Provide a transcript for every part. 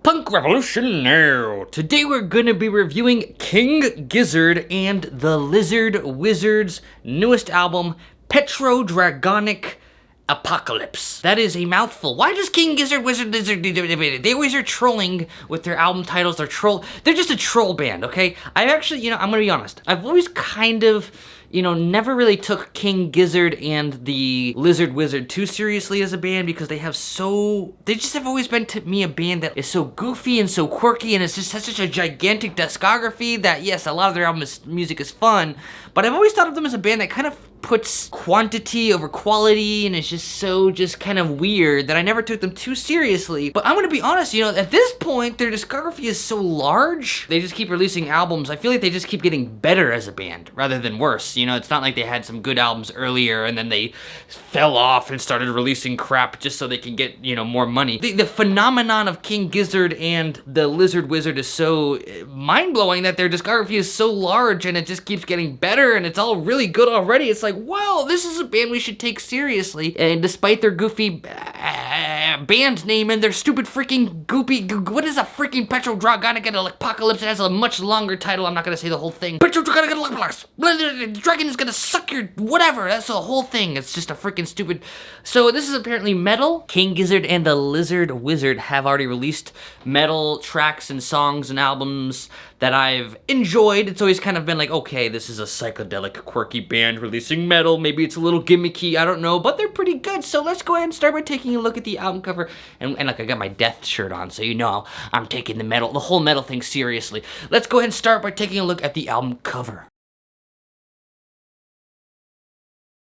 Punk Revolution now! Today we're gonna be reviewing King Gizzard and the Lizard Wizard's newest album, PetroDragonic Apocalypse. That is a mouthful. Why does King Gizzard Lizard they always are trolling with their album titles. They're just a troll band, okay? I've actually, I'm gonna be honest. I've always kind of, never really took King Gizzard and the Lizard Wizard too seriously as a band because they just have always been to me a band that is so goofy and so quirky, and it's just such a gigantic discography that yes, a lot of their music is fun, but I've always thought of them as a band that kind of puts quantity over quality, and it's just kind of weird that I never took them too seriously. But I'm gonna be honest, at this point, their discography is so large, they just keep releasing albums. I feel like they just keep getting better as a band rather than worse. It's not like they had some good albums earlier and then they fell off and started releasing crap just so they can get, more money. The phenomenon of King Gizzard and the Lizard Wizard is so mind-blowing that their discography is so large and it just keeps getting better and it's all really good already. It's like, wow, this is a band we should take seriously. And despite their goofy band name and their stupid freaking what is a freaking PetroDragonic Apocalypse? It has a much longer title. I'm not gonna say the whole thing. PetroDragonic Apocalypse. Dragon is gonna suck your whatever. That's the whole thing. It's just a freaking stupid. So this is apparently metal. King Gizzard and the Lizard Wizard have already released metal tracks and songs and albums that I've enjoyed. It's always kind of been like, okay, this is a psychedelic, quirky band releasing metal. Maybe it's a little gimmicky, I don't know, but they're pretty good. So let's go ahead and start by taking a look at the album cover. And like, I got my death shirt on, so I'm taking the whole metal thing seriously. Let's go ahead and start by taking a look at the album cover.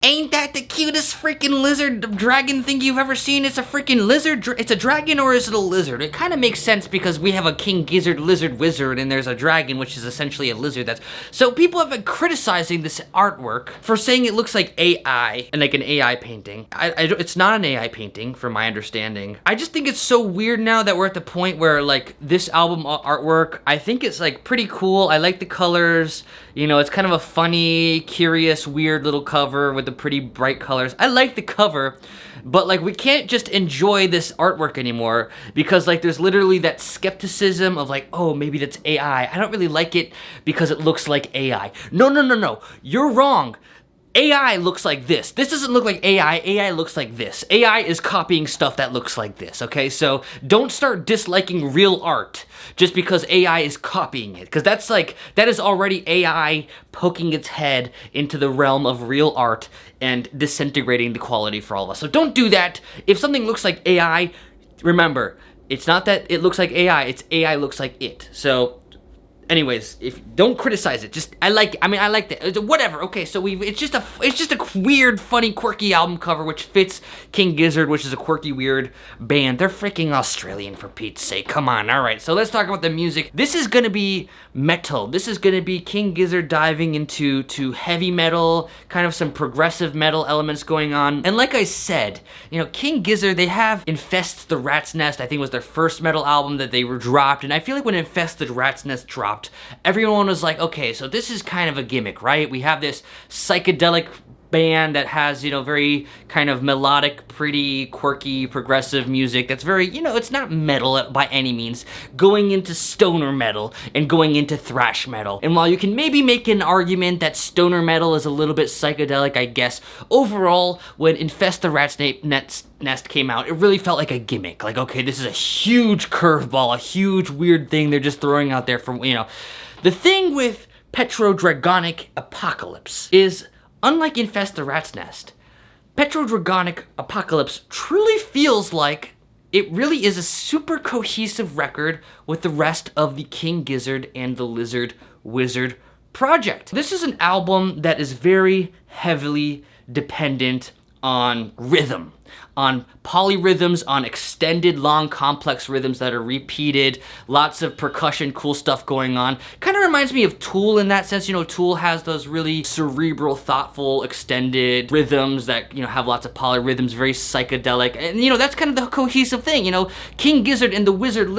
Ain't that the cutest freaking lizard dragon thing you've ever seen? It's a freaking lizard, it's a dragon, or is it a lizard? It kind of makes sense because we have a King Gizzard Lizard Wizard and there's a dragon, which is essentially a lizard. So people have been criticizing this artwork for saying it looks like AI, and like an AI painting. It's not an AI painting from my understanding. I just think it's so weird now that we're at the point where like this album artwork, I think it's like pretty cool. I like the colors, it's kind of a funny, curious, weird little cover with the pretty bright colors. I like the cover, but like we can't just enjoy this artwork anymore because like there's literally that skepticism of like, oh, maybe that's AI. I don't really like it because it looks like AI. No. You're wrong. AI looks like this. This doesn't look like AI. AI looks like this. AI is copying stuff that looks like this, okay? So don't start disliking real art just because AI is copying it, because that is already AI poking its head into the realm of real art and disintegrating the quality for all of us. So don't do that. If something looks like AI, remember, it's not that it looks like AI, it's AI looks like it. So anyways, don't criticize it. I like that. Whatever. Okay, so it's just a weird, funny, quirky album cover which fits King Gizzard, which is a quirky, weird band. They're freaking Australian, for Pete's sake. Come on. All right. So let's talk about the music. This is gonna be metal. This is gonna be King Gizzard diving into heavy metal, kind of some progressive metal elements going on. And like I said, King Gizzard, they have Infest the Rat's Nest. I think was their first metal album that they were dropped, and I feel like when Infest the Rat's Nest dropped, everyone was like, okay, so this is kind of a gimmick, right? We have this psychedelic band that has, very kind of melodic, pretty, quirky, progressive music that's very, it's not metal by any means, going into stoner metal and going into thrash metal. And while you can maybe make an argument that stoner metal is a little bit psychedelic, I guess, overall, when Infest the Rat's Nest came out, it really felt like a gimmick. Like, okay, this is a huge curveball, a huge weird thing they're just throwing out there for, The thing with PetroDragonic Apocalypse is, unlike Infest the Rat's Nest, PetroDragonic Apocalypse truly feels like it really is a super cohesive record with the rest of the King Gizzard and the Lizard Wizard project. This is an album that is very heavily dependent on rhythm, on polyrhythms, on extended, long, complex rhythms that are repeated, lots of percussion, cool stuff going on. Kind of reminds me of Tool in that sense. Tool has those really cerebral, thoughtful, extended rhythms that, have lots of polyrhythms, very psychedelic. And, that's kind of the cohesive thing. King Gizzard and the Lizard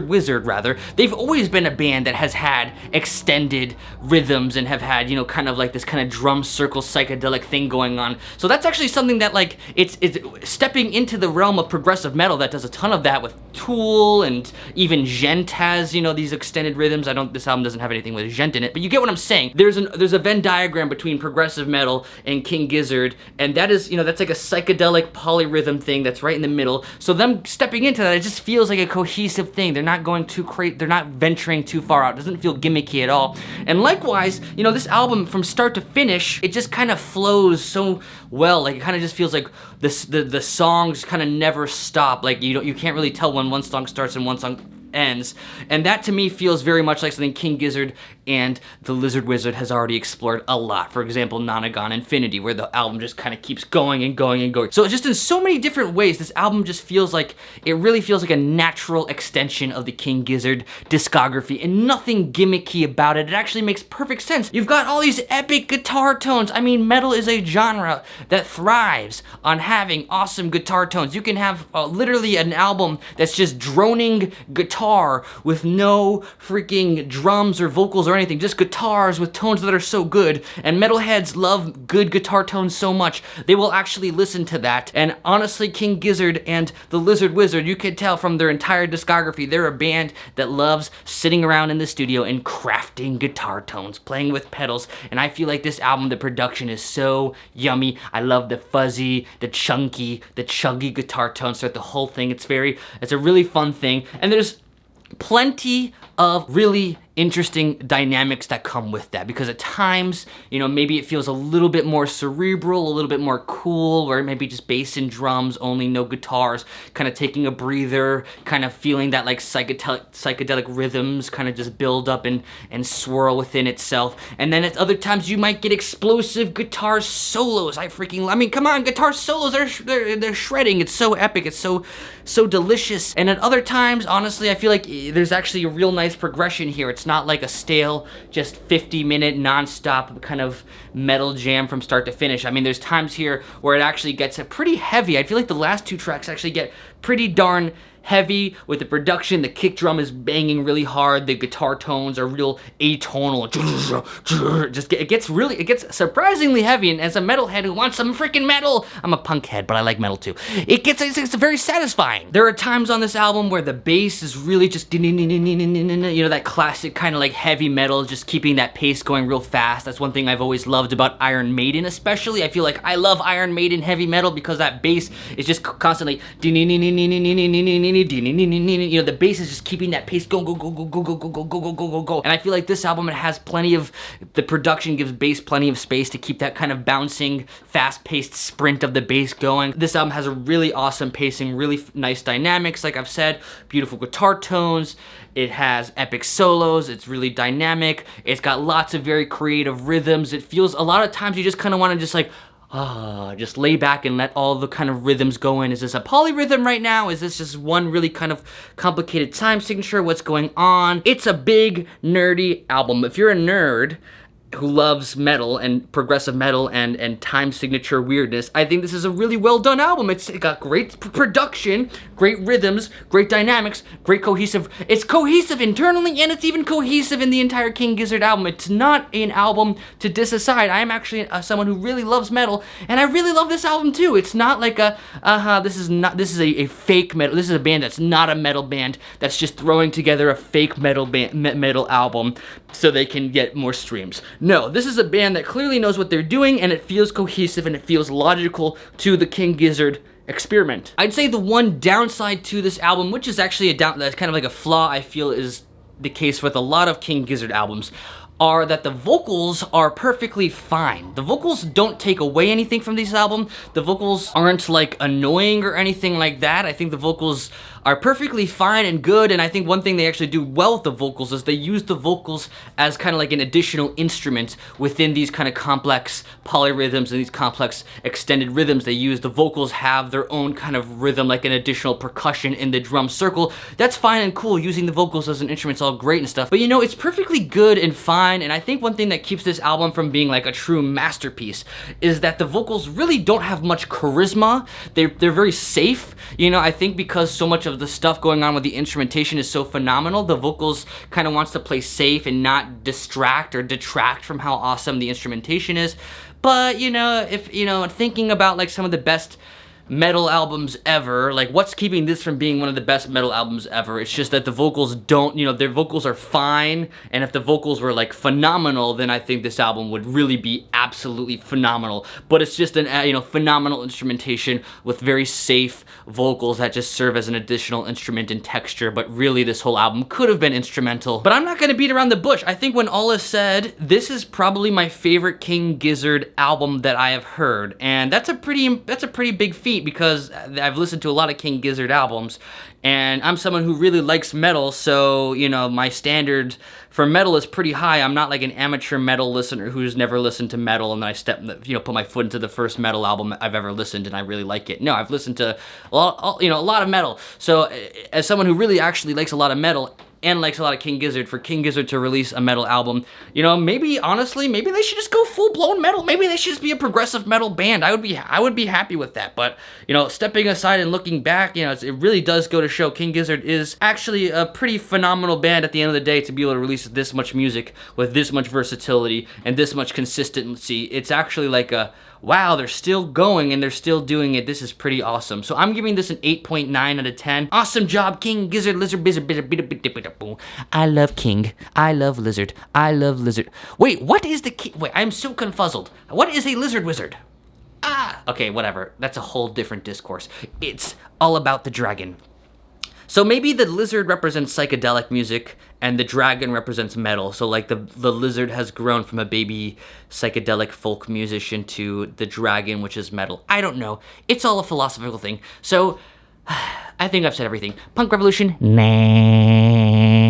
Wizard, rather, they've always been a band that has had extended rhythms and have had, kind of like this kind of drum circle psychedelic thing going on. So that's actually something that, like, it's it's stepping into the realm of progressive metal that does a ton of that with Tool, and even Gent has, you know, these extended rhythms. This album doesn't have anything with Gent in it, but you get what I'm saying. There's a Venn diagram between progressive metal and King Gizzard, and that is, you know, that's like a psychedelic polyrhythm thing that's right in the middle. So them stepping into that, it just feels like a cohesive thing. They're not going too crazy, they're not venturing too far out. It doesn't feel gimmicky at all. And likewise, you know, this album from start to finish, it just kind of flows so well. Like, it kind of just feels like the songs kind of never stop. Like, you can't really tell when one song starts and one song ends, and that to me feels very much like something King Gizzard and the Lizard Wizard has already explored a lot. For example, Nonagon Infinity, where the album just kind of keeps going and going and going. So just in so many different ways, this album just feels like, it really feels like a natural extension of the King Gizzard discography, and nothing gimmicky about it. It actually makes perfect sense. You've got all these epic guitar tones. I mean, metal is a genre that thrives on having awesome guitar tones. You can have literally an album that's just droning guitar with no freaking drums or vocals or anything, just guitars with tones that are so good. And metalheads love good guitar tones so much, they will actually listen to that. And honestly, King Gizzard and the Lizard Wizard, you can tell from their entire discography, they're a band that loves sitting around in the studio and crafting guitar tones, playing with pedals. And I feel like this album, the production is so yummy. I love the fuzzy, the chunky, the chuggy guitar tones throughout the whole thing. It's a really fun thing. And there's plenty of really interesting dynamics that come with that, because at times, you know, maybe it feels a little bit more cerebral, a little bit more cool, where maybe just bass and drums only, no guitars, kind of taking a breather, kind of feeling that like psychedelic rhythms kind of just build up and swirl within itself. And then at other times you might get explosive guitar solos. I mean, come on, guitar solos, they're shredding. It's so epic, it's so delicious. And at other times, honestly, I feel like there's actually a real nice progression here. It's not like a stale, just 50-minute non-stop kind of metal jam from start to finish. I mean, there's times here where it actually gets pretty heavy. I feel like the last two tracks actually get pretty darn heavy with the production. The kick drum is banging really hard. The guitar tones are real atonal. It gets surprisingly heavy. And as a metalhead who wants some freaking metal, I'm a punk head, but I like metal too. It's very satisfying. There are times on this album where the bass is really just, you know, that classic kind of like heavy metal, just keeping that pace going real fast. That's one thing I've always loved about Iron Maiden, especially. I feel like I love Iron Maiden heavy metal because that bass is just constantly, you know, the bass is just keeping that pace go. And I feel like this album, it has plenty of, the production gives bass plenty of space to keep that kind of bouncing, fast-paced sprint of the bass going. This album has a really awesome pacing, really nice dynamics, like I've said, beautiful guitar tones. It has epic solos, it's really dynamic, it's got lots of very creative rhythms. It feels, a lot of times you just kind of want to just like, just lay back and let all the kind of rhythms go in. Is this a polyrhythm right now? Is this just one really kind of complicated time signature? What's going on? It's a big, nerdy album. If you're a nerd who loves metal and progressive metal and time signature weirdness, I think this is a really well done album. It got great production, great rhythms, great dynamics, great cohesive. It's cohesive internally, and it's even cohesive in the entire King Gizzard album. It's not an album to disaside. I am actually someone who really loves metal, and I really love this album too. It's not like this is a fake metal. This is a band that's not a metal band that's just throwing together a fake metal album so they can get more streams. No, this is a band that clearly knows what they're doing, and it feels cohesive and it feels logical to the King Gizzard experiment. I'd say the one downside to this album, which is actually that's kind of like a flaw I feel is the case with a lot of King Gizzard albums, are that the vocals are perfectly fine. The vocals don't take away anything from this album. The vocals aren't like annoying or anything like that. I think the vocals are perfectly fine and good, and I think one thing they actually do well with the vocals is they use the vocals as kind of like an additional instrument within these kind of complex polyrhythms and these complex extended rhythms. They use the vocals have their own kind of rhythm, like an additional percussion in the drum circle. That's fine and cool. Using the vocals as an instrument's all great and stuff, but you know, it's perfectly good and fine. And I think one thing that keeps this album from being like a true masterpiece is that the vocals really don't have much charisma. They're very safe. You know, I think because so much of the stuff going on with the instrumentation is so phenomenal, the vocals kind of wants to play safe and not distract or detract from how awesome the instrumentation is. But, you know, if, you know, thinking about like some of the best metal albums ever. Like, what's keeping this from being one of the best metal albums ever? It's just that the vocals don't, you know, their vocals are fine, and if the vocals were like phenomenal, then I think this album would really be absolutely phenomenal. But it's just an, you know, phenomenal instrumentation with very safe vocals that just serve as an additional instrument and texture. But really, this whole album could have been instrumental. But I'm not gonna beat around the bush. I think when all is said, this is probably my favorite King Gizzard album that I have heard, and that's a pretty big feat, because I've listened to a lot of King Gizzard albums, and I'm someone who really likes metal, so, you know, my standard for metal is pretty high. I'm not like an amateur metal listener who's never listened to metal, and then I put my foot into the first metal album I've ever listened, and I really like it. No, I've listened to a lot of metal. So, as someone who really actually likes a lot of metal, and likes a lot of King Gizzard, for King Gizzard to release a metal album, you know, maybe, honestly, maybe they should just go full-blown metal. Maybe they should just be a progressive metal band. I would be happy with that. But, you know, stepping aside and looking back, you know, it really does go to show King Gizzard is actually a pretty phenomenal band at the end of the day, to be able to release this much music with this much versatility and this much consistency. It's actually like a, wow, they're still going and they're still doing it. This is pretty awesome. So I'm giving this an 8.9 out of 10. Awesome job, King Gizzard, Lizard, I love King. I love Lizard. I love Lizard. Wait, what is the King? Wait, I'm so confuzzled. What is a lizard wizard? Okay, whatever. That's a whole different discourse. It's all about the dragon. So maybe the lizard represents psychedelic music and the dragon represents metal. So like the lizard has grown from a baby psychedelic folk musician to the dragon, which is metal. I don't know. It's all a philosophical thing. So I think I've said everything. Punk Revolution? Nah.